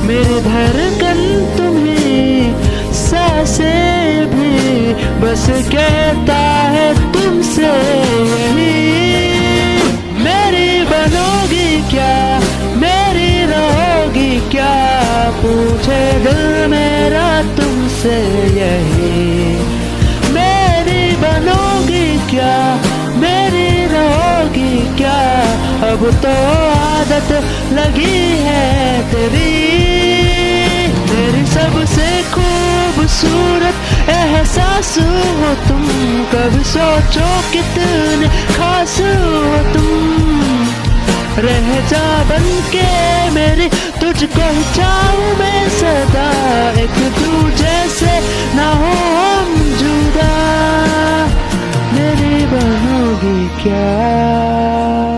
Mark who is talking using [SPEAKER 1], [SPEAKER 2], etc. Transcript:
[SPEAKER 1] मेरी धड़कन तुम्हें, सांसें भी बस कहता है तुमसे यही। मेरी बनोगी क्या, मेरी रहोगी क्या, पूछे दिल मेरा तुमसे यही। मेरी बनोगी क्या, मेरी रहोगी क्या, अब तो आदत लगी है तेरी। मेरी सबसे खूबसूरत एहसास हो तुम, कभी सोचो कितने खास हो तुम। रह जा बनके मेरी, तुझको ही चाहूं मैं सदा, एक दूजे से ना हो हम जुदा। मेरी बनोगी क्या।